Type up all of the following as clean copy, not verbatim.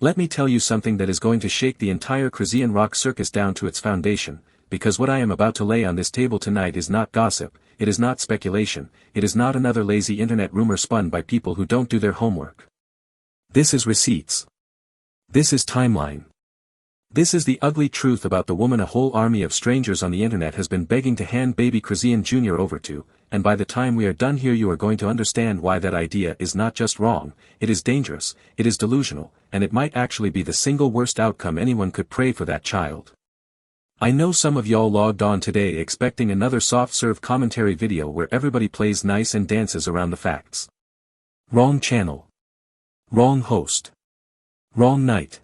Let me tell you something that is going to shake the entire Chrisean Rock circus down to its foundation, because what I am about to lay on this table tonight is not gossip, it is not speculation, it is not another lazy internet rumor spun by people who don't do their homework. This is receipts. This is timeline. This is the ugly truth about the woman a whole army of strangers on the internet has been begging to hand baby Chrisean Junior over to, and by the time we are done here you are going to understand why that idea is not just wrong, it is dangerous, it is delusional, and it might actually be the single worst outcome anyone could pray for that child. I know some of y'all logged on today expecting another soft-serve commentary video where everybody plays nice and dances around the facts. Wrong channel. Wrong host. Wrong night.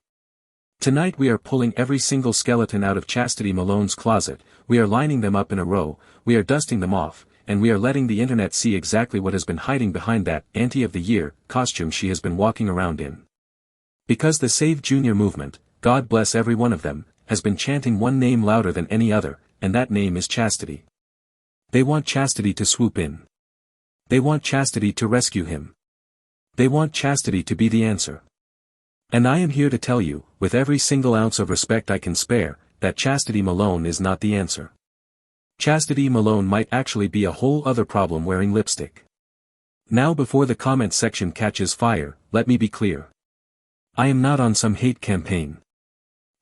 Tonight we are pulling every single skeleton out of Chastity Malone's closet, we are lining them up in a row, we are dusting them off, and we are letting the internet see exactly what has been hiding behind that Auntie of the Year costume she has been walking around in. Because the Save Junior movement, God bless every one of them, has been chanting one name louder than any other, and that name is Chastity. They want Chastity to swoop in. They want Chastity to rescue him. They want Chastity to be the answer. And I am here to tell you, with every single ounce of respect I can spare, that Chastity Malone is not the answer. Chastity Malone might actually be a whole other problem wearing lipstick. Now before the comment section catches fire, let me be clear. I am not on some hate campaign.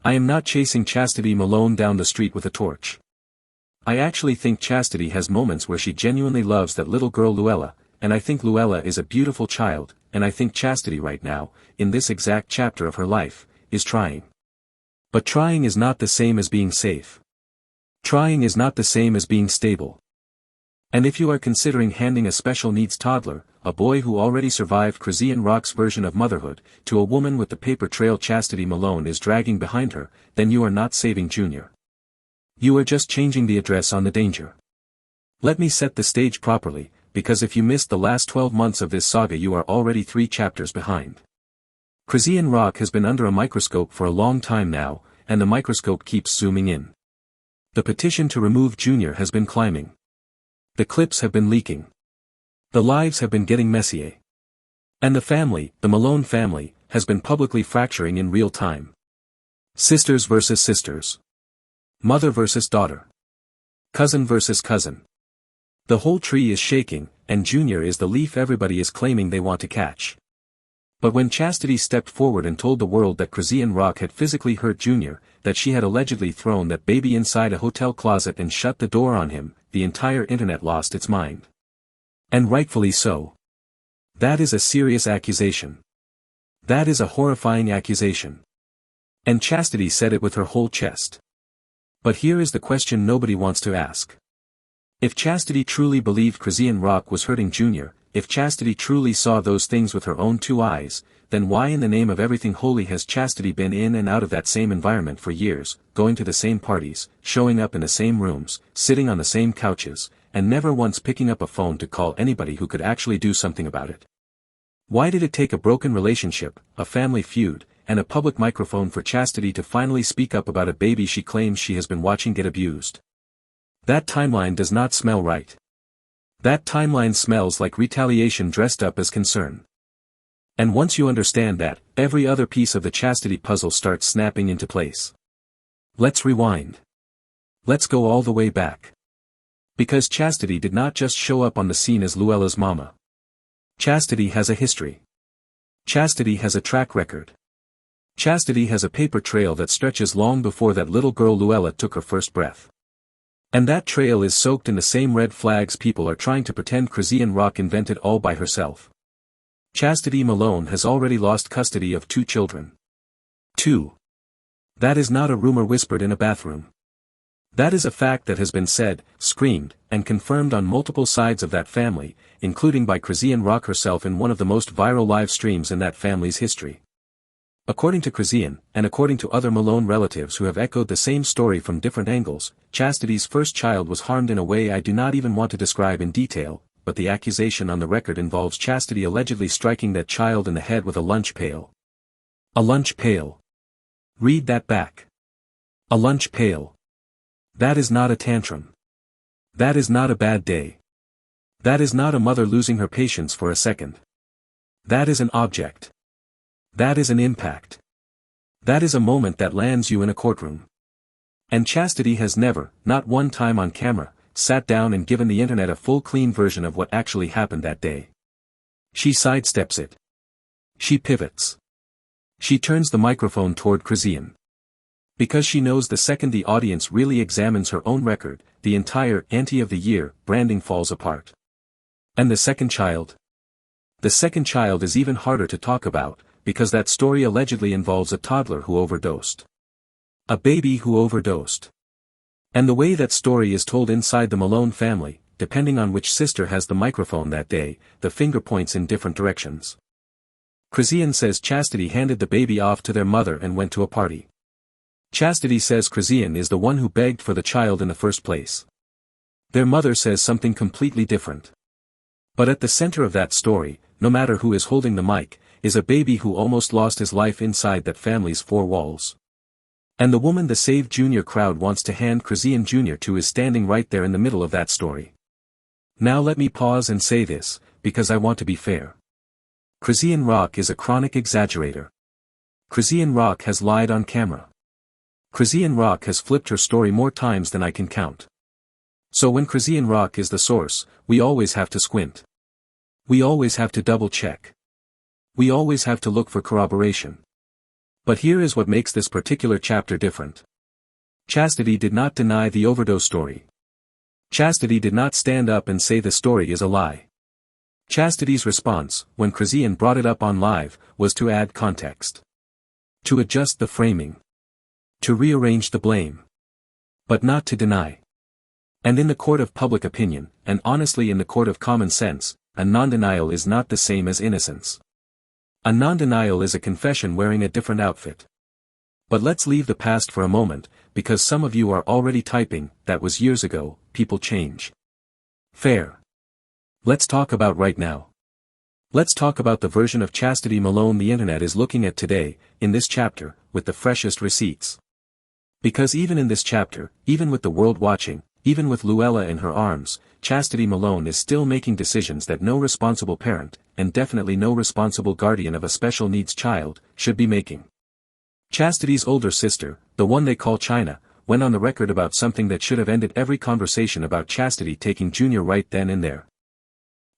I am not chasing Chastity Malone down the street with a torch. I actually think Chastity has moments where she genuinely loves that little girl Luella, and I think Luella is a beautiful child, and I think Chastity right now, in this exact chapter of her life, is trying. But trying is not the same as being safe. Trying is not the same as being stable. And if you are considering handing a special needs toddler, a boy who already survived Chrisean Rock's version of motherhood, to a woman with the paper trail Chastity Malone is dragging behind her, then you are not saving Junior. You are just changing the address on the danger. Let me set the stage properly, because if you missed the last 12 months of this saga you are already 3 chapters behind. Chrisean Rock has been under a microscope for a long time now, and the microscope keeps zooming in. The petition to remove Junior has been climbing. The clips have been leaking. The lives have been getting messier. And the family, the Malone family, has been publicly fracturing in real time. Sisters versus sisters. Mother versus daughter. Cousin versus cousin. The whole tree is shaking, and Junior is the leaf everybody is claiming they want to catch. But when Chastity stepped forward and told the world that Chrisean Rock had physically hurt Junior, that she had allegedly thrown that baby inside a hotel closet and shut the door on him, the entire internet lost its mind. And rightfully so. That is a serious accusation. That is a horrifying accusation. And Chastity said it with her whole chest. But here is the question nobody wants to ask. If Chastity truly believed Chrisean Rock was hurting Junior, if Chastity truly saw those things with her own 2 eyes, then why in the name of everything holy has Chastity been in and out of that same environment for years, going to the same parties, showing up in the same rooms, sitting on the same couches, and never once picking up a phone to call anybody who could actually do something about it? Why did it take a broken relationship, a family feud, and a public microphone for Chastity to finally speak up about a baby she claims she has been watching get abused? That timeline does not smell right. That timeline smells like retaliation dressed up as concern. And once you understand that, every other piece of the Chastity puzzle starts snapping into place. Let's rewind. Let's go all the way back. Because Chastity did not just show up on the scene as Luella's mama. Chastity has a history. Chastity has a track record. Chastity has a paper trail that stretches long before that little girl Luella took her first breath. And that trail is soaked in the same red flags people are trying to pretend Chrisean Rock invented all by herself. Chastity Malone has already lost custody of 2 children. 2. That is not a rumor whispered in a bathroom. That is a fact that has been said, screamed, and confirmed on multiple sides of that family, including by Chrisean Rock herself in one of the most viral live streams in that family's history. According to Chrisean, and according to other Malone relatives who have echoed the same story from different angles, Chastity's first child was harmed in a way I do not even want to describe in detail, but the accusation on the record involves Chastity allegedly striking that child in the head with a lunch pail. A lunch pail. Read that back. A lunch pail. That is not a tantrum. That is not a bad day. That is not a mother losing her patience for a second. That is an object. That is an impact. That is a moment that lands you in a courtroom. And Chastity has never, not one time on camera, sat down and given the internet a full clean version of what actually happened that day. She sidesteps it. She pivots. She turns the microphone toward Chrisean. Because she knows the second the audience really examines her own record, the entire Auntie of the Year branding falls apart. And the second child? The second child is even harder to talk about, because that story allegedly involves a toddler who overdosed. A baby who overdosed. And the way that story is told inside the Malone family, depending on which sister has the microphone that day, the finger points in different directions. Chrisean says Chastity handed the baby off to their mother and went to a party. Chastity says Chrisean is the one who begged for the child in the first place. Their mother says something completely different. But at the center of that story, no matter who is holding the mic, is a baby who almost lost his life inside that family's four walls. And the woman the Save Junior crowd wants to hand Chrisean Junior to is standing right there in the middle of that story. Now let me pause and say this, because I want to be fair. Chrisean Rock is a chronic exaggerator. Chrisean Rock has lied on camera. Chrisean Rock has flipped her story more times than I can count. So when Chrisean Rock is the source, we always have to squint. We always have to double check. We always have to look for corroboration. But here is what makes this particular chapter different. Chastity did not deny the overdose story. Chastity did not stand up and say the story is a lie. Chastity's response, when Chrisean brought it up on live, was to add context. To adjust the framing. To rearrange the blame. But not to deny. And in the court of public opinion, and honestly in the court of common sense, a non-denial is not the same as innocence. A non-denial is a confession wearing a different outfit. But let's leave the past for a moment, because some of you are already typing, that was years ago, people change. Fair. Let's talk about right now. Let's talk about the version of Chastity Malone the internet is looking at today, in this chapter, with the freshest receipts. Because even in this chapter, even with the world watching, even with Luella in her arms, Chastity Malone is still making decisions that no responsible parent, and definitely no responsible guardian of a special needs child, should be making. Chastity's older sister, the one they call China, went on the record about something that should have ended every conversation about Chastity taking Junior right then and there.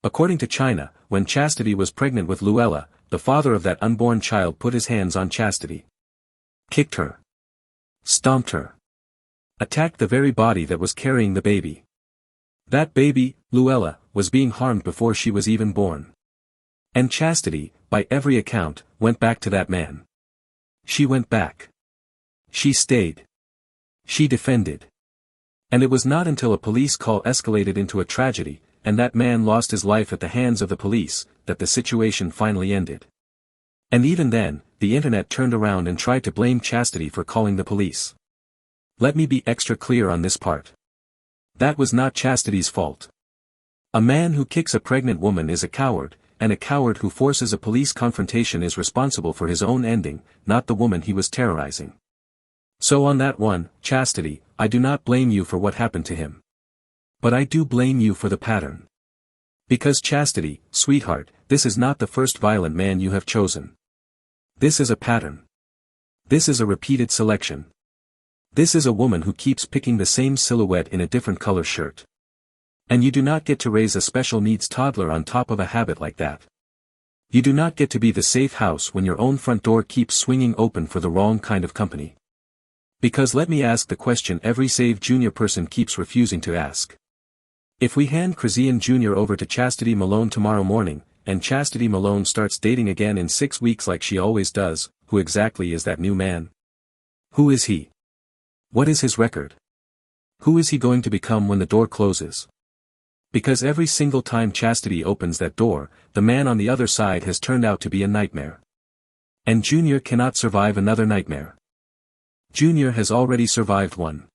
According to China, when Chastity was pregnant with Luella, the father of that unborn child put his hands on Chastity. Kicked her. Stomped her. Attacked the very body that was carrying the baby. That baby, Luella, was being harmed before she was even born. And Chastity, by every account, went back to that man. She went back. She stayed. She defended. And it was not until a police call escalated into a tragedy, and that man lost his life at the hands of the police, that the situation finally ended. And even then, the internet turned around and tried to blame Chastity for calling the police. Let me be extra clear on this part. That was not Chastity's fault. A man who kicks a pregnant woman is a coward, and a coward who forces a police confrontation is responsible for his own ending, not the woman he was terrorizing. So on that one, Chastity, I do not blame you for what happened to him. But I do blame you for the pattern. Because Chastity, sweetheart, this is not the first violent man you have chosen. This is a pattern. This is a repeated selection. This is a woman who keeps picking the same silhouette in a different color shirt. And you do not get to raise a special needs toddler on top of a habit like that. You do not get to be the safe house when your own front door keeps swinging open for the wrong kind of company. Because let me ask the question every Save Junior person keeps refusing to ask. If we hand Chrisean Junior over to Chastity Malone tomorrow morning, and Chastity Malone starts dating again in 6 weeks like she always does, who exactly is that new man? Who is he? What is his record? Who is he going to become when the door closes? Because every single time Chastity opens that door, the man on the other side has turned out to be a nightmare. And Junior cannot survive another nightmare. Junior has already survived one.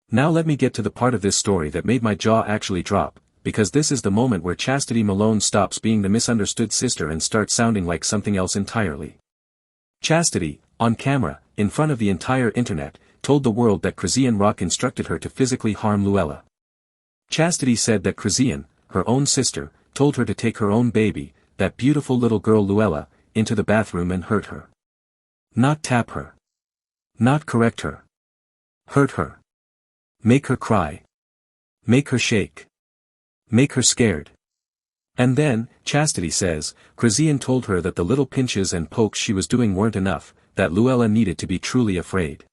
Now let me get to the part of this story that made my jaw actually drop, because this is the moment where Chastity Malone stops being the misunderstood sister and starts sounding like something else entirely. Chastity, on camera, in front of the entire internet, told the world that Chrisean Rock instructed her to physically harm Luella. Chastity said that Chrisean, her own sister, told her to take her own baby, that beautiful little girl Luella, into the bathroom and hurt her. Not tap her. Not correct her. Hurt her. Make her cry. Make her shake. Make her scared. And then, Chastity says, Chrisean told her that the little pinches and pokes she was doing weren't enough, that Luella needed to be truly afraid.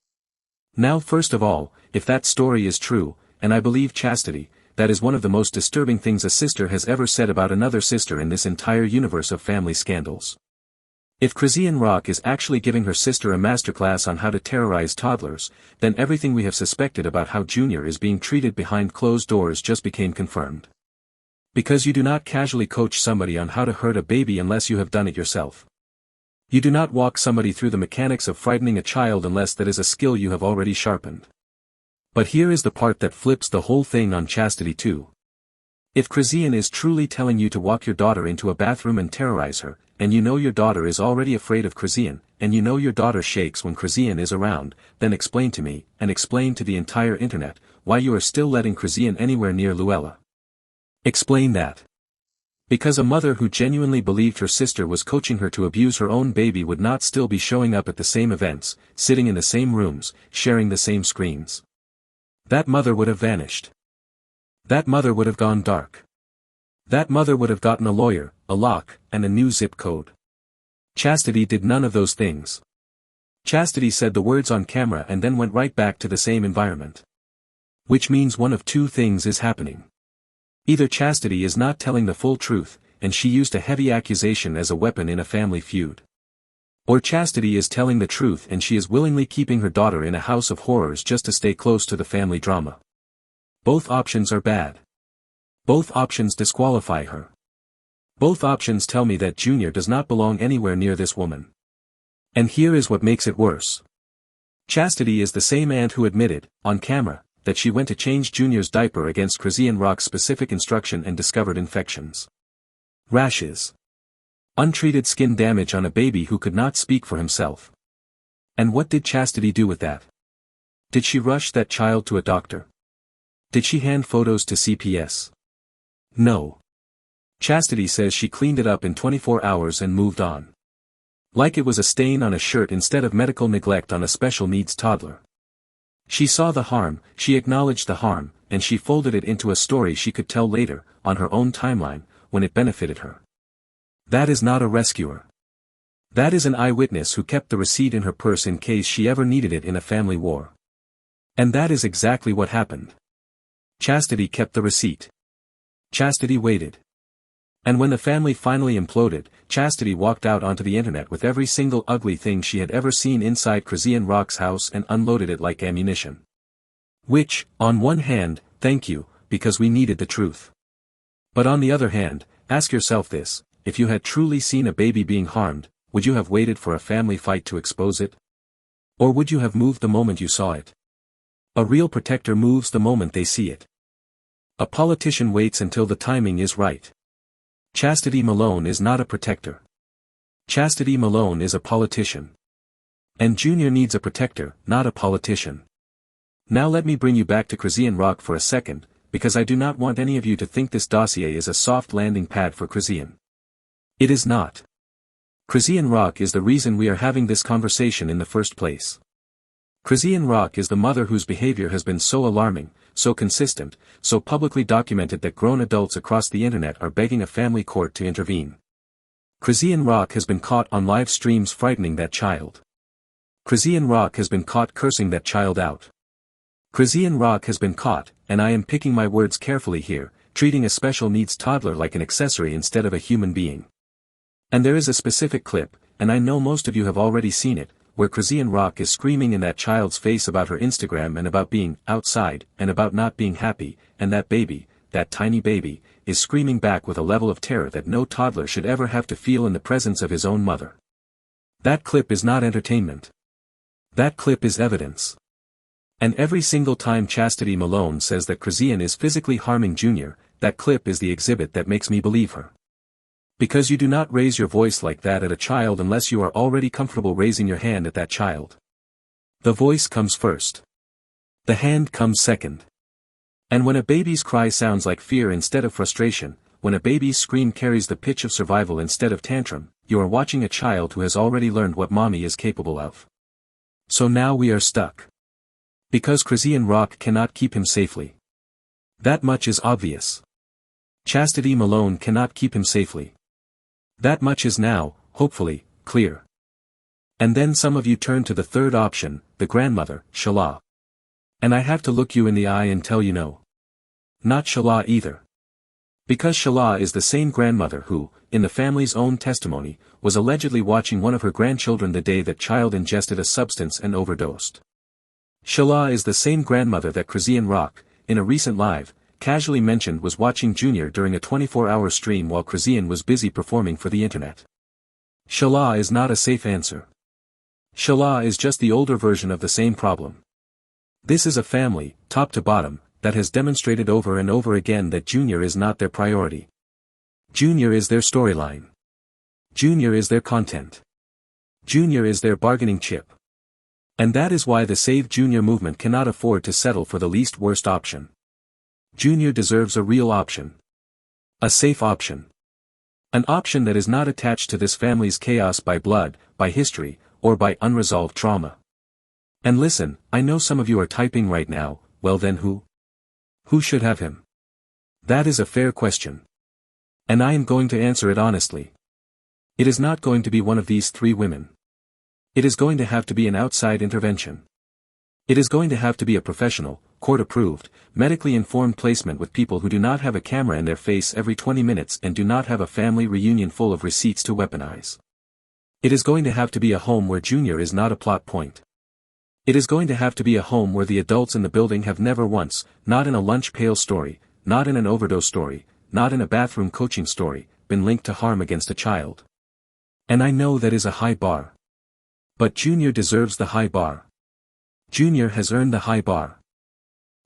Now first of all, if that story is true, and I believe Chastity, that is one of the most disturbing things a sister has ever said about another sister in this entire universe of family scandals. If Chrisean Rock is actually giving her sister a masterclass on how to terrorize toddlers, then everything we have suspected about how Junior is being treated behind closed doors just became confirmed. Because you do not casually coach somebody on how to hurt a baby unless you have done it yourself. You do not walk somebody through the mechanics of frightening a child unless that is a skill you have already sharpened. But here is the part that flips the whole thing on Chastity too. If Chrisean is truly telling you to walk your daughter into a bathroom and terrorize her, and you know your daughter is already afraid of Chrisean, and you know your daughter shakes when Chrisean is around, then explain to me, and explain to the entire internet, why you are still letting Chrisean anywhere near Luella. Explain that. Because a mother who genuinely believed her sister was coaching her to abuse her own baby would not still be showing up at the same events, sitting in the same rooms, sharing the same screens. That mother would have vanished. That mother would have gone dark. That mother would have gotten a lawyer, a lock, and a new zip code. Chastity did none of those things. Chastity said the words on camera and then went right back to the same environment. Which means one of two things is happening. Either Chastity is not telling the full truth, and she used a heavy accusation as a weapon in a family feud. Or Chastity is telling the truth and she is willingly keeping her daughter in a house of horrors just to stay close to the family drama. Both options are bad. Both options disqualify her. Both options tell me that Junior does not belong anywhere near this woman. And here is what makes it worse. Chastity is the same aunt who admitted, on camera, that she went to change Junior's diaper against Chrisean Rock's specific instruction and discovered infections. Rashes. Untreated skin damage on a baby who could not speak for himself. And what did Chastity do with that? Did she rush that child to a doctor? Did she hand photos to CPS? No. Chastity says she cleaned it up in 24 hours and moved on. Like it was a stain on a shirt instead of medical neglect on a special needs toddler. She saw the harm, she acknowledged the harm, and she folded it into a story she could tell later, on her own timeline, when it benefited her. That is not a rescuer. That is an eyewitness who kept the receipt in her purse in case she ever needed it in a family war. And that is exactly what happened. Chastity kept the receipt. Chastity waited. And when the family finally imploded, Chastity walked out onto the internet with every single ugly thing she had ever seen inside Chrisean Rock's house and unloaded it like ammunition. Which, on one hand, thank you, because we needed the truth. But on the other hand, ask yourself this, if you had truly seen a baby being harmed, would you have waited for a family fight to expose it? Or would you have moved the moment you saw it? A real protector moves the moment they see it. A politician waits until the timing is right. Chastity Malone is not a protector. Chastity Malone is a politician. And Junior needs a protector, not a politician. Now let me bring you back to Chrisean Rock for a second, because I do not want any of you to think this dossier is a soft landing pad for Chrisean. It is not. Chrisean Rock is the reason we are having this conversation in the first place. Chrisean Rock is the mother whose behavior has been so alarming, so consistent, so publicly documented that grown adults across the internet are begging a family court to intervene. Chrisean Rock has been caught on live streams frightening that child. Chrisean Rock has been caught cursing that child out. Chrisean Rock has been caught, and I am picking my words carefully here, treating a special needs toddler like an accessory instead of a human being. And there is a specific clip, and I know most of you have already seen it, where Chrisean Rock is screaming in that child's face about her Instagram and about being outside, and about not being happy, and that baby, that tiny baby, is screaming back with a level of terror that no toddler should ever have to feel in the presence of his own mother. That clip is not entertainment. That clip is evidence. And every single time Chastity Malone says that Chrisean is physically harming Junior, that clip is the exhibit that makes me believe her. Because you do not raise your voice like that at a child unless you are already comfortable raising your hand at that child. The voice comes first. The hand comes second. And when a baby's cry sounds like fear instead of frustration, when a baby's scream carries the pitch of survival instead of tantrum, you are watching a child who has already learned what mommy is capable of. So now we are stuck. Because Chrisean Rock cannot keep him safely. That much is obvious. Chastity Malone cannot keep him safely. That much is now, hopefully, clear. And then some of you turn to the third option, the grandmother, Shalaa. And I have to look you in the eye and tell you no. Not Shalaa either. Because Shalaa is the same grandmother who, in the family's own testimony, was allegedly watching one of her grandchildren the day that child ingested a substance and overdosed. Shalaa is the same grandmother that Chrisean Rock, in a recent live, casually mentioned was watching Junior during a 24-hour stream while Chrisean was busy performing for the internet. Shalaa is not a safe answer. Shalaa is just the older version of the same problem. This is a family, top to bottom, that has demonstrated over and over again that Junior is not their priority. Junior is their storyline. Junior is their content. Junior is their bargaining chip. And that is why the Save Junior movement cannot afford to settle for the least worst option. Junior deserves a real option. A safe option. An option that is not attached to this family's chaos by blood, by history, or by unresolved trauma. And listen, I know some of you are typing right now, well then who? Who should have him? That is a fair question. And I am going to answer it honestly. It is not going to be one of these three women. It is going to have to be an outside intervention. It is going to have to be a professional, court-approved, medically informed placement with people who do not have a camera in their face every 20 minutes and do not have a family reunion full of receipts to weaponize. It is going to have to be a home where Junior is not a plot point. It is going to have to be a home where the adults in the building have never once, not in a lunch pail story, not in an overdose story, not in a bathroom coaching story, been linked to harm against a child. And I know that is a high bar. But Junior deserves the high bar. Junior has earned the high bar.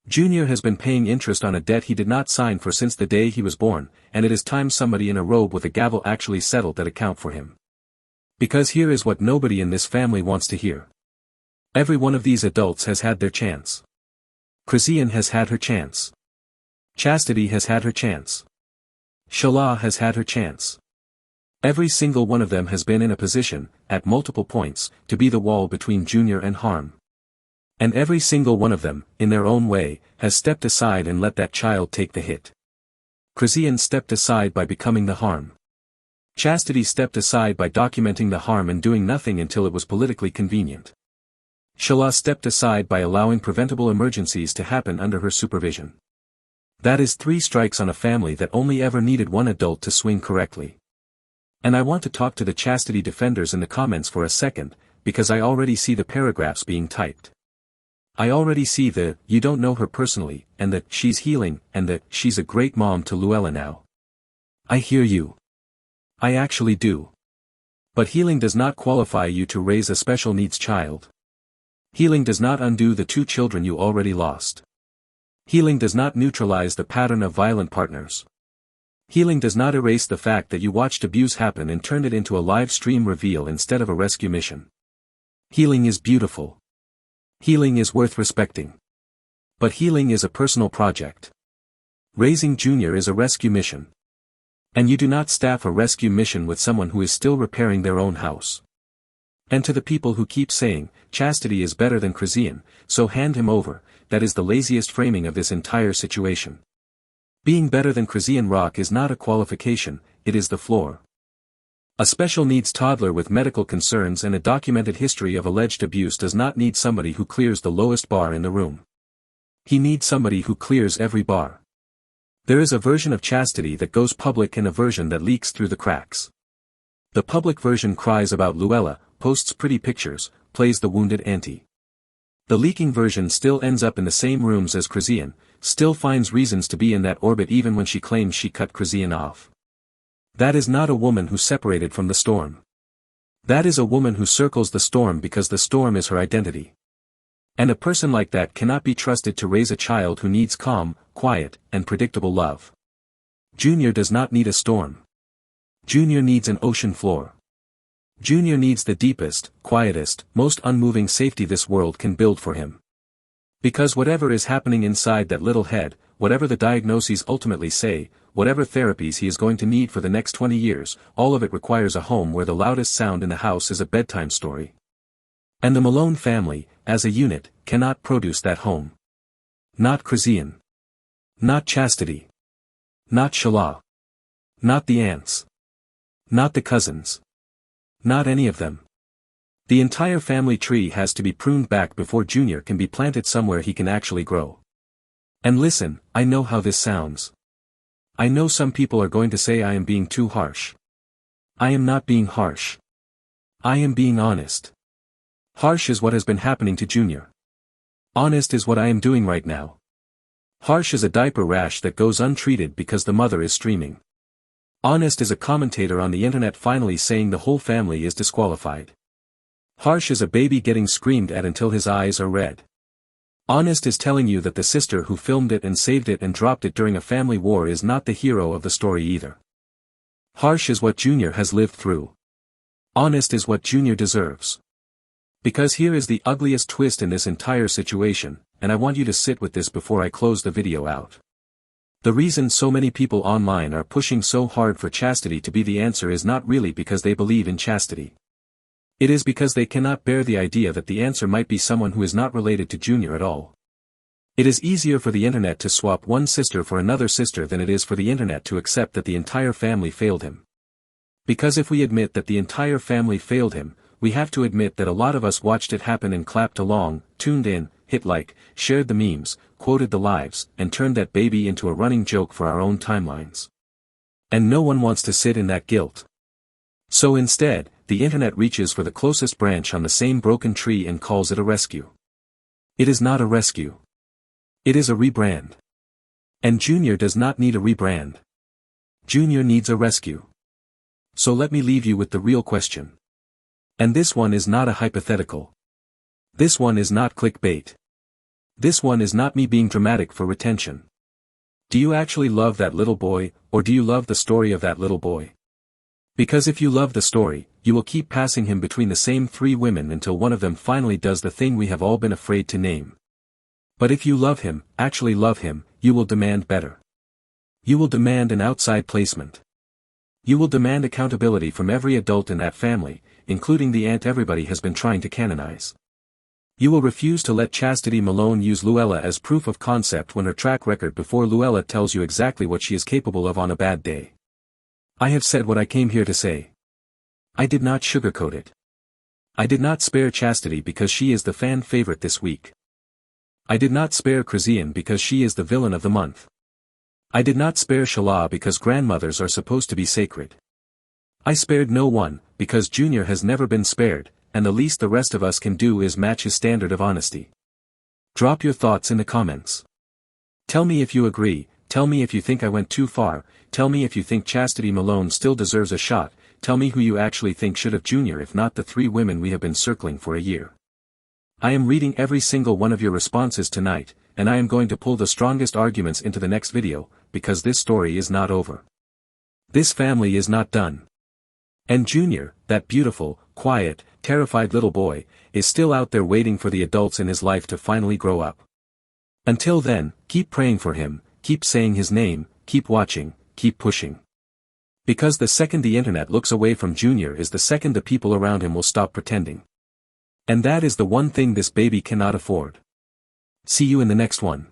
Junior has been paying interest on a debt he did not sign for since the day he was born, and it is time somebody in a robe with a gavel actually settled that account for him. Because here is what nobody in this family wants to hear. Every one of these adults has had their chance. Chrisean has had her chance. Chastity has had her chance. Shalaa has had her chance. Every single one of them has been in a position, at multiple points, to be the wall between Junior and harm. And every single one of them, in their own way, has stepped aside and let that child take the hit. Chrisean stepped aside by becoming the harm. Chastity stepped aside by documenting the harm and doing nothing until it was politically convenient. Shalaa stepped aside by allowing preventable emergencies to happen under her supervision. That is 3 strikes on a family that only ever needed one adult to swing correctly. And I want to talk to the chastity defenders in the comments for a second, because I already see the paragraphs being typed. I already see the, you don't know her personally, and that she's healing, and that she's a great mom to Luella now. I hear you. I actually do. But healing does not qualify you to raise a special needs child. Healing does not undo the 2 children you already lost. Healing does not neutralize the pattern of violent partners. Healing does not erase the fact that you watched abuse happen and turned it into a live stream reveal instead of a rescue mission. Healing is beautiful. Healing is worth respecting. But healing is a personal project. Raising Junior is a rescue mission. And you do not staff a rescue mission with someone who is still repairing their own house. And to the people who keep saying, Chastity is better than Chrisean, so hand him over, that is the laziest framing of this entire situation. Being better than Chrisean Rock is not a qualification, it is the floor. A special needs toddler with medical concerns and a documented history of alleged abuse does not need somebody who clears the lowest bar in the room. He needs somebody who clears every bar. There is a version of Chastity that goes public and a version that leaks through the cracks. The public version cries about Luella, posts pretty pictures, plays the wounded auntie. The leaking version still ends up in the same rooms as Chrisean, still finds reasons to be in that orbit even when she claims she cut Chrisean off. That is not a woman who separated from the storm. That is a woman who circles the storm because the storm is her identity. And a person like that cannot be trusted to raise a child who needs calm, quiet, and predictable love. Junior does not need a storm. Junior needs an ocean floor. Junior needs the deepest, quietest, most unmoving safety this world can build for him. Because whatever is happening inside that little head, whatever the diagnoses ultimately say, whatever therapies he is going to need for the next 20 years, all of it requires a home where the loudest sound in the house is a bedtime story. And the Malone family, as a unit, cannot produce that home. Not Chrisean. Not Chastity. Not Shalaa. Not the aunts. Not the cousins. Not any of them. The entire family tree has to be pruned back before Junior can be planted somewhere he can actually grow. And listen, I know how this sounds. I know some people are going to say I am being too harsh. I am not being harsh. I am being honest. Harsh is what has been happening to Junior. Honest is what I am doing right now. Harsh is a diaper rash that goes untreated because the mother is streaming. Honest is a commentator on the internet finally saying the whole family is disqualified. Harsh is a baby getting screamed at until his eyes are red. Honest is telling you that the sister who filmed it and saved it and dropped it during a family war is not the hero of the story either. Harsh is what Junior has lived through. Honest is what Junior deserves. Because here is the ugliest twist in this entire situation, and I want you to sit with this before I close the video out. The reason so many people online are pushing so hard for chastity to be the answer is not really because they believe in chastity. It is because they cannot bear the idea that the answer might be someone who is not related to Junior at all. It is easier for the internet to swap one sister for another sister than it is for the internet to accept that the entire family failed him. Because if we admit that the entire family failed him, we have to admit that a lot of us watched it happen and clapped along, tuned in, hit like, shared the memes, quoted the lives, and turned that baby into a running joke for our own timelines. And no one wants to sit in that guilt. So instead, the internet reaches for the closest branch on the same broken tree and calls it a rescue. It is not a rescue. It is a rebrand. And Junior does not need a rebrand. Junior needs a rescue. So let me leave you with the real question. And this one is not a hypothetical. This one is not clickbait. This one is not me being dramatic for retention. Do you actually love that little boy, or do you love the story of that little boy? Because if you love the story, you will keep passing him between the same 3 women until one of them finally does the thing we have all been afraid to name. But if you love him, actually love him, you will demand better. You will demand an outside placement. You will demand accountability from every adult in that family, including the aunt everybody has been trying to canonize. You will refuse to let Chastity Malone use Luella as proof of concept when her track record before Luella tells you exactly what she is capable of on a bad day. I have said what I came here to say. I did not sugarcoat it. I did not spare Chastity because she is the fan favorite this week. I did not spare Chrisean because she is the villain of the month. I did not spare Shalaa because grandmothers are supposed to be sacred. I spared no one, because Junior has never been spared, and the least the rest of us can do is match his standard of honesty. Drop your thoughts in the comments. Tell me if you agree, tell me if you think I went too far, tell me if you think Chastity Malone still deserves a shot, tell me who you actually think should have Junior if not the 3 women we have been circling for a year. I am reading every single one of your responses tonight, and I am going to pull the strongest arguments into the next video, because this story is not over. This family is not done. And Junior, that beautiful, quiet, terrified little boy, is still out there waiting for the adults in his life to finally grow up. Until then, keep praying for him, keep saying his name, keep watching, keep pushing. Because the second the internet looks away from Junior is the second the people around him will stop pretending. And that is the one thing this baby cannot afford. See you in the next one.